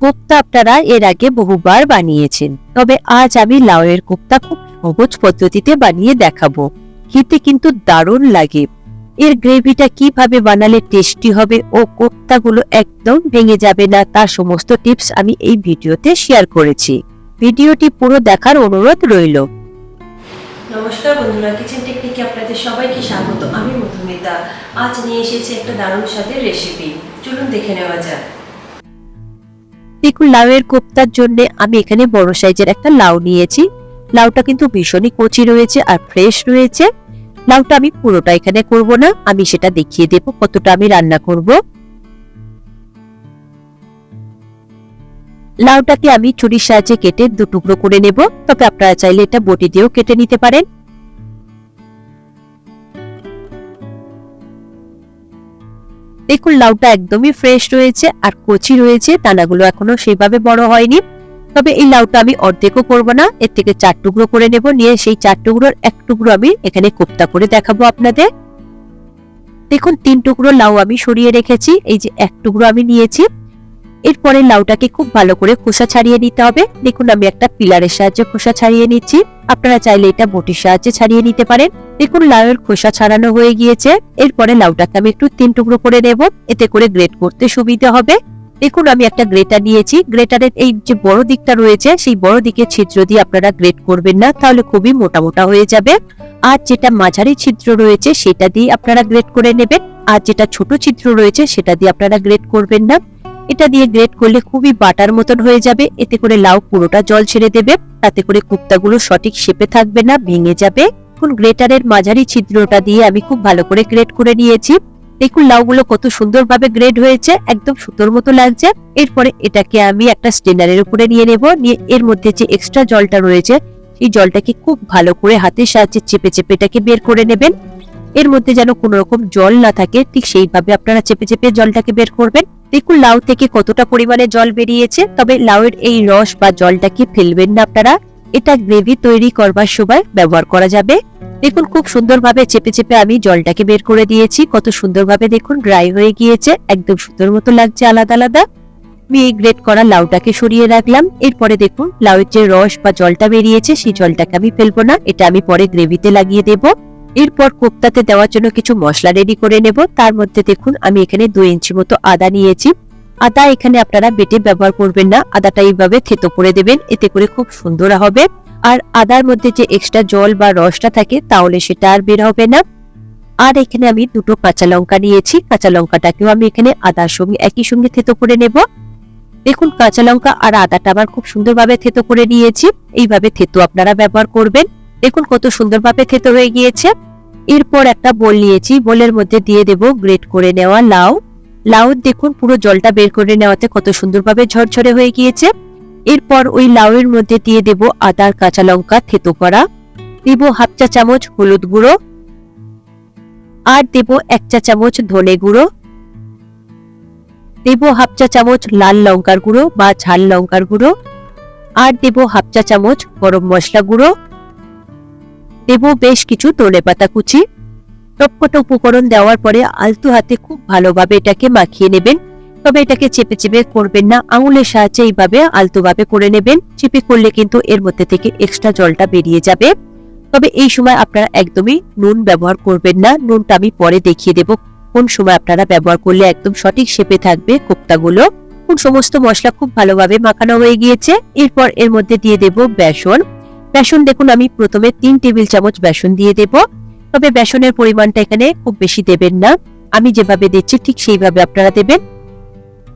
কোপ্তা আপনারা এর আগে বহুবার বানিয়েছেন, তবে আজ আমি লাউয়ের কোপ্তা খুব সহজ পদ্ধতিতে বানিয়ে দেখাবো। খেতে কিন্তু দারুণ লাগে। এর গ্রেভিটা কিভাবে বানালে টেস্টি হবে ও কোপ্তাগুলো একদম ভেঙে যাবে না, তার সমস্ত টিপস আমি এই ভিডিওতে শেয়ার করেছি। ভিডিওটি পুরো দেখার অনুরোধ রইল। নমস্কার বন্ধুরা, কিচেন টেকনিকে আপনাদের সবাইকে স্বাগত। আমি মধুমিতা। আজ নিয়ে এসেছি একটা দারুণ স্বাদের রেসিপি, চলুন দেখে নেওয়া যাক। দেখুন, লাউয়ের কোপ্তার জন্য আমি এখানে বড় সাইজের একটা লাউ নিয়েছি। লাউটা কিন্তু ভীষণই কচি রয়েছে আর ফ্রেশ রয়েছে। লাউটা আমি পুরোটা এখানে করব না, আমি সেটা দেখিয়ে দেব কতটা আমি রান্না করব। লাউটাকে আমি ছুরির সাহায্যে কেটে দু টুকরো করে নেব, তবে আপনারা চাইলে এটা বটি দিয়েও কেটে নিতে পারেন। দেখুন, লাউটা একদমই ফ্রেশ রয়েছে আর কচি রয়েছে, দানাগুলো এখনো সেভাবে বড় হয়নি। তবে এই লাউটা আমি অর্ধেকও করব না, এর থেকে 4 টুকরো করে নেব, নিয়ে সেই 4 টুকরোর 1 টুকরো আমি এখানে কোপ্তা করে দেখাবো আপনাদের। দেখুন, 3 টুকরো লাউ আমি সরিয়ে রেখেছি, এই যে 1 টুকরো আমি নিয়েছি। এরপরে লাউটাকে খুব ভালো করে খোসা ছাড়িয়ে নিতে হবে। দেখুন, আমি একটা পিলারের সাহায্যে খোসা ছাড়িয়ে নিচ্ছি, আপনারা চাইলে এটা বটির সাহায্যে ছাড়িয়ে নিতে পারেন। দেখুন, লাউয়ের খোসা ছাড়ানো হয়ে গিয়েছে। এরপরে লাউটাকে আমি একটু 3 টুকরো করে নেব, এতে করে গ্রেট করতে সুবিধা হবে। দেখুন, আমি একটা গ্রেটার নিয়েছি। গ্রেটারের এই যে বড় দিকটা রয়েছে, সেই বড় দিকে ছিদ্র দিয়ে আপনারা গ্রেট করবেন না, তাহলে খুবই মোটা মোটা হয়ে যাবে। আর যেটা মাঝারি ছিদ্র রয়েছে সেটা দিয়ে আপনারা গ্রেট করে নেবেন, আর যেটা ছোট ছিদ্র রয়েছে সেটা দিয়ে আপনারা গ্রেট করবেন না। এটা দিয়ে গ্রেট করলে খুবই বাটার মতন হয়ে যাবে, এতে করে লাউ পুরোটা জল ছেড়ে দেবে, তাতে করে কোপ্তাগুলো সঠিক শেপে থাকবে না, ভেঙে যাবে। এখন গ্রেটারের মাঝারি ছিদ্রটা দিয়ে আমি খুব ভালো করে গ্রেট করে নিয়েছি। দেখুন, লাউগুলো কত সুন্দরভাবে গ্রেড হয়েছে, একদম সুতোর মতো লাগছে। এরপরে এটাকে আমি একটা স্ট্রেনারের উপরে নিয়ে নেব, নিয়ে এর মধ্যে যে এক্সট্রা জলটা রয়েছে সেই জলটাকে খুব ভালো করে হাতের সাহায্যে চেপে চেপে এটাকে বের করে নেবেন। এর মধ্যে যেন কোনো রকম জল না থাকে, ঠিক সেইভাবে আপনারা চেপে চেপে জলটাকে বের করবেন। দেখুন, লাউ থেকে কতটা পরিমাণে জল বেরিয়েছে, তবে লাউয়ের এই রস বা জলটাকে ফেলবেন না আপনারা, এটা গ্রেভি তৈরি করবার সময় ব্যবহার করা যাবে। দেখুন, খুব সুন্দরভাবে চেপে চেপে আমি জলটাকে বের করে দিয়েছি, কত সুন্দরভাবে দেখুন ড্রাই হয়ে গিয়েছে, একদম সুতোর মতো লাগছে আলাদা আলাদা। আমি এই গ্রেট করা লাউটাকে সরিয়ে রাখলাম। এরপরে দেখুন, লাউয়ের যে রস বা জলটা বেরিয়েছে সেই জলটাকে আমি ফেলবো না, এটা আমি পরে গ্রেভিতে লাগিয়ে দেব। এরপর কোপ্তাতে দেওয়ার জন্য কিছু মশলা রেডি করে নেব। তার মধ্যে দেখুন, আমি এখানে 2 ইঞ্চি মতো আদা নিয়েছি। আদা এখানে আপনারা বেটে ব্যবহার করবেন না, আদাটা এইভাবে থেতো করে দেবেন, এতে করে খুব সুন্দর হবে। আর আদার মধ্যে যে এক্সট্রা জল বা রসটা থাকে তাহলে সেটা আর বের হবে না। আর এখানে আমি 2টো কাঁচা লঙ্কা নিয়েছি, কাঁচা লঙ্কাটাকেও আমি এখানে আদার সঙ্গে একই সঙ্গে থেতো করে নেব। দেখুন, কাঁচা লঙ্কা আর আদাটা আবার খুব সুন্দরভাবে থেতো করে নিয়েছি, এইভাবে থেতো আপনারা ব্যবহার করবেন। দেখুন, কত সুন্দরভাবে থেতো হয়ে গিয়েছে। এরপর একটা বোল নিয়েছি, বোলের মধ্যে দিয়ে দেব গ্রেট করে নেওয়া লাউ। লাউ দেখুন পুরো জলটা বের করে নেওয়াতে কত সুন্দরভাবে ঝরঝরে হয়ে গিয়েছে। এরপর ওই লাউয়ের মধ্যে দিয়ে দেব আদার কাঁচা লঙ্কা থেতো করা, দেব 1/2 চা চামচ হলুদ গুঁড়ো, আর দেব 1 চা চামচ ধনে গুঁড়ো, দেব 1/2 চা চামচ লাল লঙ্কার গুঁড়ো বা ঝাল লঙ্কার গুঁড়ো, আর দেব 1/2 চা চামচ গরম মশলা গুঁড়ো, দেব বেশ কিছু ধনেপাতা কুচি। সবকটা উপকরণ দেওয়ার পরে আলতো হাতে খুব ভালোভাবে এটাকে মাখিয়ে নেবেন, তবে এটাকে চেপে চেপে করবেন না, আঙুলের সাহায্যে এইভাবে আলতোভাবে করে নেবেন। চেপে করলে কিন্তু এর মধ্যে থেকে এক্সট্রা জলটা বেরিয়ে যাবে। তবে এই সময় আপনারা একদমই নুন ব্যবহার করবেন না, নুনটা আমি পরে দেখিয়ে দেব কোন সময় আপনারা ব্যবহার করলে একদম সঠিক শেপে থাকবে কোপ্তাগুলো। সমস্ত মশলা খুব ভালোভাবে মাখানো হয়ে গিয়েছে। এরপর এর মধ্যে দিয়ে দেব বেসন। বেসন দেখুন, আমি প্রথমে 3 টেবিল চামচ বেসন দিয়ে দেব, তবে বেসনের পরিমাণটা এখানে খুব বেশি দেবেন না, আমি যেভাবে দিচ্ছি ঠিক সেইভাবে আপনারা দেবেন।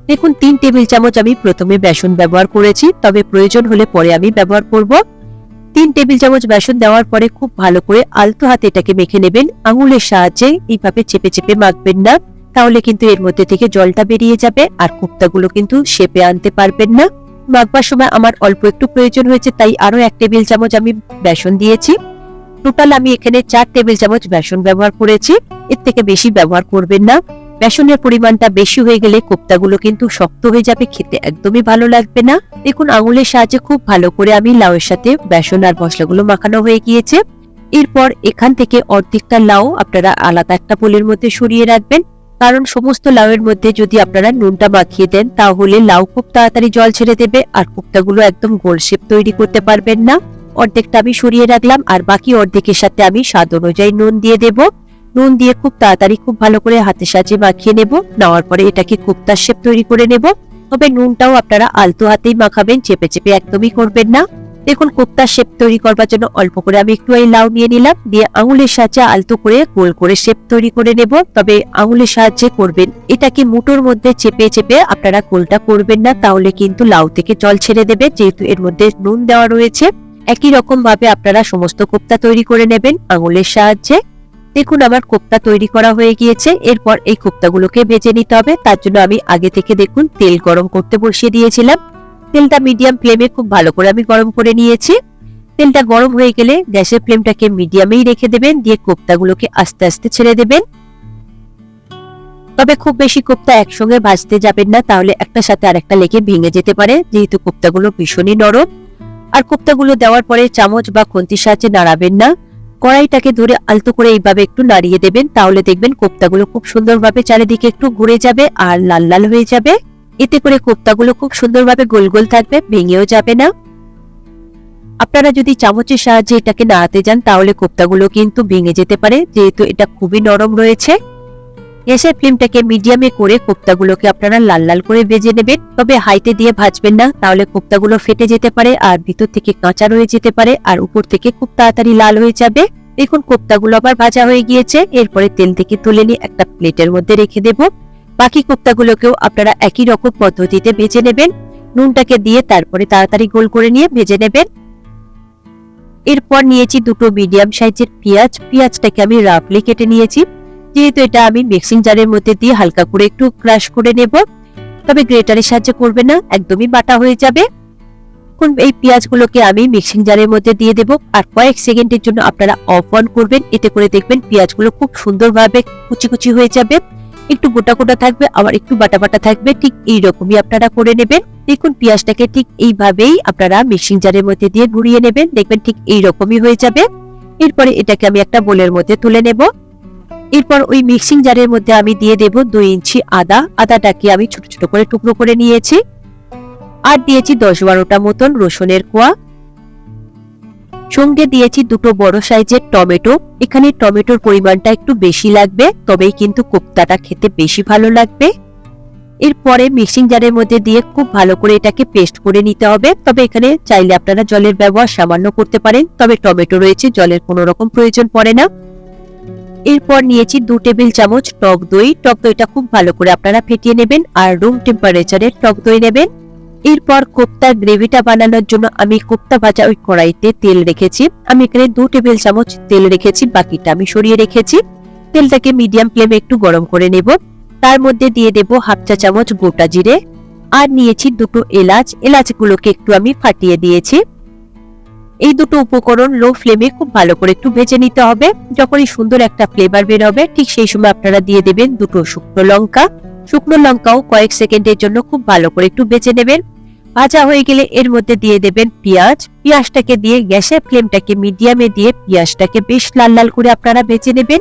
দেখুন, 3 টেবিল চামচ আমি প্রথমে বেসন ব্যবহার করেছি, তবে প্রয়োজন হলে পরে আমি ব্যবহার করব। 3 টেবিল চামচ বেসন দেওয়ার পরে খুব ভালো করে আলতো হাতে এটাকে মেখে নেবেন, আঙুলের সাহায্যে এইভাবে চেপে চেপে মাখবেন না, তাহলে কিন্তু এর মধ্যে থেকে জলটা বেরিয়ে যাবে আর কোপ্তাগুলো কিন্তু শেপে আনতে পারবেন না। মাখবার সময় আমার অল্প একটু প্রয়োজন হয়েছে, তাই আরো 1 টেবিল চামচ আমি বেসন দিয়েছি। টোটাল আমি এখানে 4 টেবিল চামচ বেসন ব্যবহার করেছি, এর থেকে বেশি ব্যবহার করবেন না। বেসনের পরিমাণটা বেশি হয়ে গেলে কোপ্তাগুলো কিন্তু শক্ত হয়ে যাবে, খেতে একদমই ভালো লাগবে না। দেখুন, আঙুলের সাহায্যে খুব ভালো করে আমি লাউয়ের সাথে বেসন আর মশলাগুলো মাখানো হয়ে গিয়েছে। এরপর এখান থেকে অর্ধেকটা লাউ আপনারা আলাদা একটা বোলের মধ্যে সরিয়ে রাখবেন, কারণ সমস্ত লাউয়ের মধ্যে যদি আপনারা নুনটা মাখিয়ে দেন তাহলে লাউ খুব তাড়াতাড়ি জল ছেড়ে দেবে আর কোপ্তাগুলো একদম গোল শেপ তৈরি করতে পারবেন না। অর্ধেকটা আমি সরিয়ে রাখলাম আর বাকি অর্ধেকের সাথে আমি স্বাদ অনুযায়ী নুন দিয়ে দেব। নুন দিয়ে খুব তাড়াতাড়ি খুব ভালো করে হাতের সাহায্যে মাখিয়ে নেব। নেওয়ার পরে এটাকে কোপ্তার শেপ তৈরি করে নেব। তবে নুনটাও আপনারা আলতো হাতেই মাখাবেন, চেপে চেপে একদমই করবেন না। দেখুন কোপ্তার শেপ তৈরি করবার জন্য অল্প করে আমি একটু এই লাউ নিয়ে নিলাম, দিয়ে আঙুলের সাহায্যে আলতো করে গোল করে শেপ তৈরি করে নেব। তবে আঙুলের সাহায্যে করবেন, এটাকে মুঠোর মধ্যে চেপে চেপে আপনারা গোলটা করবেন না, তাহলে কিন্তু লাউ থেকে জল ছেড়ে দেবে, যেহেতু এর মধ্যে নুন দেওয়া রয়েছে। একই রকম ভাবে আপনারা সমস্ত কোপ্তা তৈরি করে নেবেন আঙুলের সাহায্যে। দেখুন আমার কোপ্তা তৈরি করা হয়ে গিয়েছে। এরপর এই কোপ্তাগুলোকে ভেজে নিতে হবে। তার জন্য আমি আগে থেকে দেখুন তেল গরম করতে বসিয়ে দিয়েছিলাম। তেলটা মিডিয়াম ফ্লেমে খুব ভালো করে আমি গরম করে নিয়েছি। তেলটা গরম হয়ে গেলে গ্যাসের ফ্লেমটাকে মিডিয়ামেই রেখে দেবেন, দিয়ে কোপ্তাগুলোকে আস্তে আস্তে ছেড়ে দেবেন। তবে খুব বেশি কোপ্তা একসঙ্গে ভাজতে যাবেন না, তাহলে একটার সাথে আরেকটা লেগে ভেঙে যেতে পারে, যেহেতু কোপ্তাগুলো ভীষণই নরম। আর কোপ্তাগুলো দেওয়ার পরে চামচ বা খুন্তির সাহায্যে নাড়াবেন না, কড়াইটাকে ধরে আলতো করে এইভাবে একটু নাড়িয়ে দেবেন, তাহলে দেখবেন কোপ্তাগুলো খুব সুন্দরভাবে চারিদিকে একটু ঘুরে যাবে আর লাল লাল হয়ে যাবে। এতে করে কোপ্তাগুলো খুব সুন্দরভাবে গোল গোল থাকবে, ভেঙেও যাবে না। আপনারা যদি চামচের সাহায্যে এটাকে নাড়াতে যান তাহলে কোপ্তাগুলো কিন্তু ভেঙে যেতে পারে, যেহেতু এটা খুবই নরম রয়েছে। গ্যাসের ফ্লেমটাকে মিডিয়ামে করে কোপ্তাগুলোকে আপনারা লাল লাল করে ভেজে নেবেন। তবে হাইতে দিয়ে ভাজবেন না, তাহলে কোপ্তাগুলো ফেটে যেতে পারে আর ভিতর থেকে কাঁচা রয়ে যেতে পারে আর উপর থেকে খুব তাড়াতাড়ি লাল হয়ে যাবে। দেখুন কোপ্তাগুলো আবার ভাজা হয়ে গিয়েছে। এরপরে তেল থেকে তুলে নিয়ে একটা প্লেটের মধ্যে রেখে দেব। বাকি কোপ্তাগুলোকেও আপনারা একই রকম পদ্ধতিতে ভেজে নেবেন। নুনটাকে দিয়ে তারপরে তাড়াতাড়ি গোল করে নিয়ে ভেজে নেবেন। এরপর নিয়েছি দুটো মিডিয়াম সাইজের পেঁয়াজ। পেঁয়াজটাকে আমি রাফলি কেটে নিয়েছি, যেহেতু এটা আমি মিক্সিং জারের মধ্যে দিয়ে হালকা করে একটু ক্রাশ করে নেব। তবে গ্রেটারের সাহায্যে করবে না, একদমই বাটা হয়ে যাবে। এখন এই পেঁয়াজগুলোকে আমি মিক্সিং জারের মধ্যে দিয়ে দেব আর কয়েক সেকেন্ডের জন্য আপনারা অফ অন করবেন। এতে করে দেখবেন পেঁয়াজগুলো খুব সুন্দরভাবে কুচি কুচি হয়ে যাবে, একটু গোটা গোটা থাকবে আবার একটু বাটা বাটা থাকবে, ঠিক এইরকমই আপনারা করে নেবেন। দেখুন পেঁয়াজটাকে ঠিক এইভাবেই আপনারা মিক্সিং জারের মধ্যে দিয়ে ঘুরিয়ে নেবেন, দেখবেন ঠিক এইরকমই হয়ে যাবে। এরপরে এটাকে আমি একটা বোলের মধ্যে তুলে নেব। এরপর ওই মিক্সিং জারের মধ্যে আমি দিয়ে দেব 2 ইঞ্চি আদা। আদাটাকে আমি ছোট ছোট করে টুকরো করে নিয়েছি। আর দিয়েছি 10-12টা মতন রসুনের কোয়া। সঙ্গে দিয়েছি দুটো বড় সাইজের টমেটো। এখানে টমেটোর পরিমাণটা একটু বেশি লাগবে, তবেই কিন্তু কোপ্তাটা খেতে বেশি ভালো লাগবে। এরপরে মিক্সিং জারের মধ্যে দিয়ে খুব ভালো করে এটাকে পেস্ট করে নিতে হবে। তবে এখানে চাইলে আপনারা জলের ব্যবহার সামান্য করতে পারেন, তবে টমেটো রয়েছে, জলের কোনো রকম প্রয়োজন পড়ে না। এরপর নিয়েছি 2 টেবিল চামচ টক দই। টক দইটা খুব ভালো করে আপনারা ফেটিয়ে নেবেন আর রুম টেম্পারেচারের টক দই নেবেন। এরপর কোপ্তার গ্রেভিটা বানানোর জন্য আমি কোপ্তা ভাজা ওই কড়াইতে তেল রেখেছি। আমি এখানে 2 টেবিল চামচ তেল রেখেছি, বাকিটা আমি সরিয়ে রেখেছি। তেলটাকে মিডিয়াম ফ্লেমে একটু গরম করে নেব। তার মধ্যে দিয়ে দেব হাফ চা চামচ গোটা জিরে আর নিয়েছি দুটো এলাচ। এলাচগুলোকে একটু আমি ফাটিয়ে দিয়েছি। এই দুটো উপকরণ লো ফ্লেমে খুব ভালো করে একটু ভেজে নিতে হবে। যখনই সুন্দর একটা ফ্লেভার বের হবে ঠিক সেই সময় আপনারা দিয়ে দেবেন দুটো শুকনো লঙ্কা। শুকনো লঙ্কাও কয়েক সেকেন্ডের জন্য খুব ভালো করে একটু ভেজে নেবেন। ভাজা হয়ে গেলে এর মধ্যে দিয়ে দেবেন পেঁয়াজ। পেঁয়াজটাকে দিয়ে গ্যাসের ফ্লেমটাকে মিডিয়ামে দিয়ে পেঁয়াজটাকে বেশ লাল লাল করে আপনারা ভেজে নেবেন।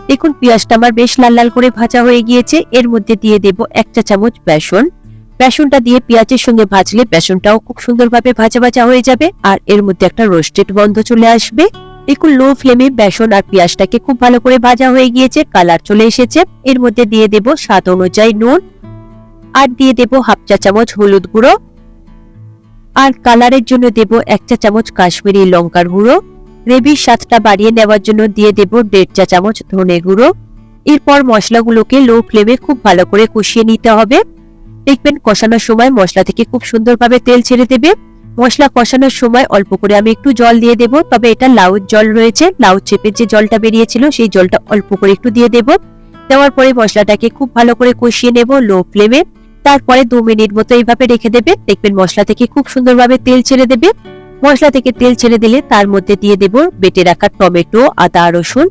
দেখুন পেঁয়াজটা আমার বেশ লাল লাল করে ভাজা হয়ে গিয়েছে। এর মধ্যে দিয়ে দেব 1 চা চামচ বেসন। বেসনটা দিয়ে পেঁয়াজের সঙ্গে ভাজলে বেসনটাও খুব সুন্দরভাবে ভাজা ভাজা হয়ে যাবে আর এর মধ্যে একটা রোস্টেড গন্ধ চলে আসবে। দেখুন লো ফ্লেমে বেসন আর পেঁয়াজটাকে খুব ভালো করে ভাজা হয়ে গিয়েছে, কালার চলে এসেছে। এর মধ্যে দিয়ে দেব স্বাদ অনুযায়ী নুন আর দিয়ে দেব হাফ চা চামচ হলুদ গুঁড়ো আর কালারের জন্য দেব 1 চা চামচ কাশ্মীরি লঙ্কার গুঁড়ো। গ্রেভির স্বাদটা বাড়িয়ে নেওয়ার জন্য দিয়ে দেব 1.5 চা চামচ ধনে গুঁড়ো। এরপর মশলাগুলোকে লো ফ্লেমে খুব ভালো করে কষিয়ে নিতে হবে। দেখবেন কষানোর সময় মশলা থেকে খুব সুন্দরভাবে তেল ছেড়ে দেবে। মশলা কষানোর সময় অল্প করে আমি একটু জল দিয়ে দেব, তবে এটা লাউর জল রয়েছে, লাউ চেপে যে জলটা বেরিয়েছিল সেই জলটা অল্প করে একটু দিয়ে দেব। দেওয়ার পরে মশলাটাকে খুব ভালো করে কষিয়ে নেব লো ফ্লেমে। তারপরে 2 মিনিট মতো এইভাবে রেখে দেবে। দেখবেন মশলা থেকে খুব সুন্দরভাবে তেল ছেড়ে দেবে। মশলা থেকে তেল ছেড়ে দিলে তার মধ্যে দিয়ে দেব বেটে রাখা টমেটো, আদা, রসুন।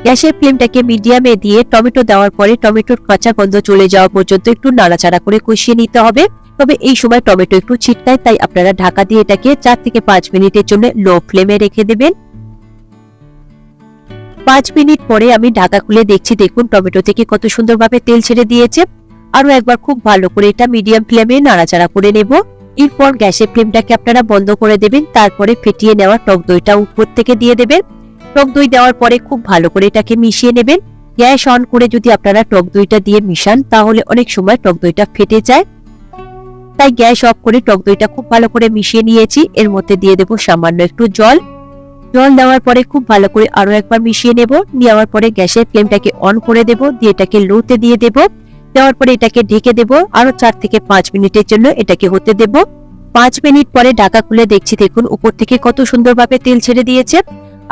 গ্যাসের ফ্লেমটাকে মিডিয়ামে দিয়ে টমেটো দেওয়ার পরে টমেটোর কাঁচা গন্ধ চলে যাওয়া পর্যন্ত একটু নাড়াচাড়া করে কষিয়ে নিতে হবে। তবে এই সময় টমেটো একটু ছিটকায়, তাই আপনারা ঢাকা দিয়ে এটাকে 4 থেকে 5 মিনিটের জন্য লো ফ্লেমে রেখে দেবেন। 5 মিনিট পরে আমি ঢাকা খুলে দেখছি, দেখুন টমেটো থেকে কত সুন্দরভাবে তেল ছেড়ে দিয়েছে। আরো একবার খুব ভালো করে এটা মিডিয়াম ফ্লেমে নাড়াচাড়া করে নেব। এরপর গ্যাসের ফ্লেমটাকে আপনারা বন্ধ করে দেবেন। তারপরে ফেটিয়ে নেওয়া টক দইটা উপর থেকে দিয়ে দেবেন। টক দই দেওয়ার পরে খুব ভালো করে এটাকে মিশিয়ে নেবেন। গ্যাস অন করে যদি আপনারা টক দইটা দিয়ে মিশান তাহলে অনেক সময় টক দইটা ফেটে যায়, তাই গ্যাস অফ করে টক দইটা খুব ভালো করে মিশিয়ে নিয়েছি। এর মধ্যে দিয়ে দেব সামান্য একটু জল। জল দেওয়ার পরে খুব ভালো করে আরো একবার মিশিয়ে নেব। নেওয়ার পরে গ্যাসের ফ্লেমটাকে অন করে দেব, দিয়ে এটাকে লোতে দিয়ে দেব। দেওয়ার পরে এটাকে ঢেকে দেব, আরো 4 থেকে 5 মিনিটের জন্য এটাকে হতে দেব। 5 মিনিট পরে ঢাকা খুলে দেখছি, দেখুন উপর থেকে কত সুন্দরভাবে তেল ছেড়ে দিয়েছে।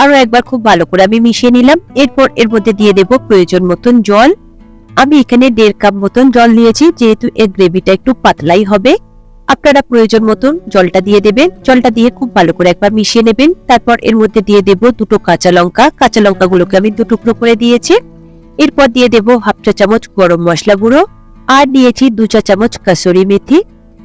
আরো একবার খুব ভালো করে আমি মিশিয়ে নিলাম। এরপর এর মধ্যে দিয়ে দেব প্রয়োজন মতন জল। আমি এখানে 1.5 কাপ মতন জল নিয়েছি, যেহেতু এর গ্রেভিটা একটু পাতলাই হবে। আপনারা প্রয়োজন মতন জলটা দিয়ে দেবেন। জলটা দিয়ে খুব ভালো করে একবার মিশিয়ে নেবেন। তারপর এর মধ্যে দিয়ে দেব 2টো কাঁচা লঙ্কা। কাঁচা লঙ্কাগুলোকে আমি 2 টুকরো করে দিয়েছি। এরপর দিয়ে দেব 1/2 চা চামচ গরম মশলা গুঁড়ো, আর নিয়েছি 2 চা চামচ কাসুরি মেথি।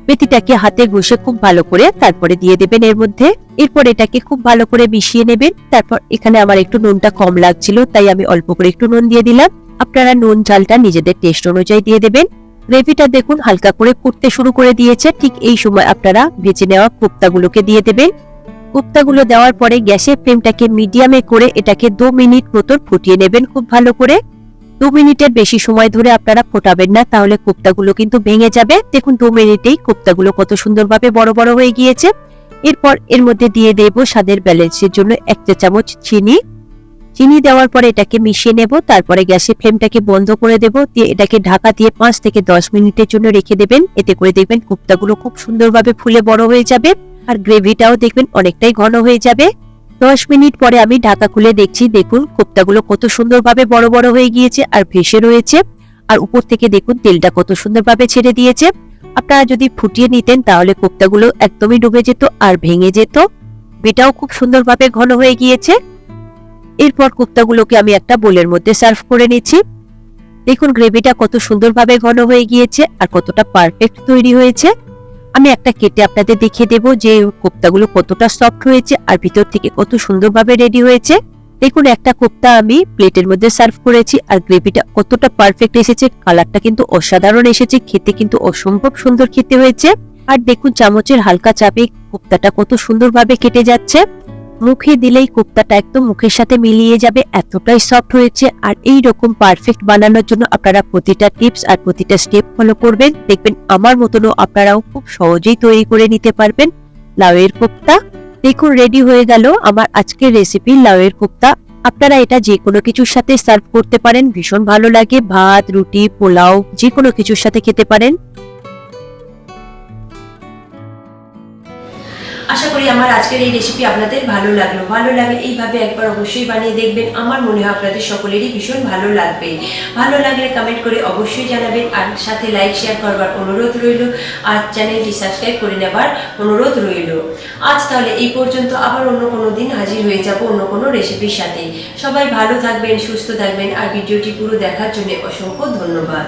মেথিটাকে হাতে ঘষে খুব ভালো করে তারপরে দিয়ে দেবেন এর মধ্যে। এরপর এটাকে খুব ভালো করে মিশিয়ে নেবেন। তারপর এখানে আমার একটু নুনটা কম লাগছিল, তাই আমি অল্প করে একটু নুন দিয়ে দিলাম। আপনারা নুন ঝালটা নিজেদের টেস্ট অনুযায়ী দিয়ে দেবেন। গ্রেভিটা দেখুন হালকা করে ফুটতে শুরু করে দিয়েছে। ঠিক এই সময় আপনারা ভেজে নেওয়া কোপ্তাগুলোকে দিয়ে দেবেন। কোপ্তাগুলো দেওয়ার পরে গ্যাসের ফ্লেমটাকে মিডিয়ামে করে এটাকে 2 মিনিট মতন ফুটিয়ে নেবেন খুব ভালো করে। 2 মিনিটের বেশি সময় ধরে আপনারা ফোটাবেন না, তাহলে কোপ্তাগুলো কিন্তু ভেঙে যাবে। দেখুন 2 মিনিটেই কোপ্তাগুলো কত সুন্দরভাবে বড় বড় হয়ে গিয়েছে। এরপর এর মধ্যে দিয়ে দেব স্বাদের ব্যালেন্সের জন্য 1 চা চামচ চিনি। চিনি দেওয়ার পরে এটাকে মিশিয়ে নেব। তারপরে গ্যাসের ফ্লেমটাকে বন্ধ করে দেব, দিয়ে এটাকে ঢাকা দিয়ে 5 থেকে 10 মিনিটের জন্য রেখে দেবেন। এতে করে দেখবেন কোপ্তাগুলো খুব সুন্দরভাবে ফুলে বড় হয়ে যাবে, আর গ্রেভিটাও দেখবেন অনেকটাই ঘন হয়ে যাবে। 10 মিনিট পরে আমি ঢাকা খুলে দেখছি, দেখুন কোপ্তাগুলো কত সুন্দরভাবে বড় বড় হয়ে গিয়েছে আর ভেসে রয়েছে। আর উপর থেকে দেখুন তেলটা কত সুন্দরভাবে ছেড়ে দিয়েছে। আপনারা যদি ফুটিয়ে নিতেন তাহলে কোপ্তাগুলো একদমই ডুবে যেত আর ভেঙে যেত। এটাও খুব সুন্দরভাবে ঘন হয়ে গিয়েছে। এরপর কোপ্তাগুলোকে আমি একটা বোলের মধ্যে সার্ভ করে নিচ্ছি। দেখুন গ্রেভিটা কত সুন্দরভাবে ঘন হয়ে গিয়েছে আর কতটা পারফেক্ট তৈরি হয়েছে। আমি একটা কেটে আপনাদের দেখিয়ে দেব যে কোপ্তাগুলো কতটা সফট হয়েছে আর ভিতর থেকে কত সুন্দরভাবে রেডি হয়েছে। দেখুন একটা কোপ্তা আমি প্লেটের মধ্যে সার্ভ করেছি আর গ্রেভিটা কতটা পারফেক্ট এসেছে, কালারটা কিন্তু অসাধারণ এসেছে, খেতে কিন্তু অসম্ভব সুন্দর খেতে হয়েছে। আর দেখুন চামচের হালকা চাপে কোপ্তাটা কত সুন্দরভাবে কেটে যাচ্ছে। মুখে দিলেই কোপ্তাটা একদম মুখের সাথে মিলিয়ে যাবে, এতটাই সফট হয়েছে। আর এই রকম পারফেক্ট বানানোর জন্য আপনারা প্রতিটা টিপস আর প্রতিটা স্টেপ ফলো করবেন। দেখবেন আমার মতনও আপনারাও খুব সহজেই তৈরি করে নিতে পারবেন লাউয়ের কোপ্তা। দেখুন রেডি হয়ে গেল আমার আজকের রেসিপি লাউয়ের কোপ্তা। আপনারা এটা যে কোনো কিছুর সাথে সার্ভ করতে পারেন, ভীষণ ভালো লাগে। ভাত, রুটি, পোলাও যে কোনো কিছুর সাথে খেতে পারেন। আশা করি আমার আজকের এই রেসিপি আপনাদের ভালো লাগলো। ভালো লাগলে এইভাবে একবার অবশ্যই বানিয়ে দেখবেন। আমার মনে হয় আপনাদের সকলেরই ভীষণ ভালো লাগবে। ভালো লাগলে কমেন্ট করে অবশ্যই জানাবেন, আর সাথে লাইক শেয়ার করবার অনুরোধ রইল, আর চ্যানেলটি সাবস্ক্রাইব করে নেবার অনুরোধ রইল। আজ তাহলে এই পর্যন্ত, আবার অন্য কোনো দিন হাজির হয়ে যাব অন্য কোনো রেসিপির সাথে। সবাই ভালো থাকবেন, সুস্থ থাকবেন, আর ভিডিওটি পুরো দেখার জন্য অসংখ্য ধন্যবাদ।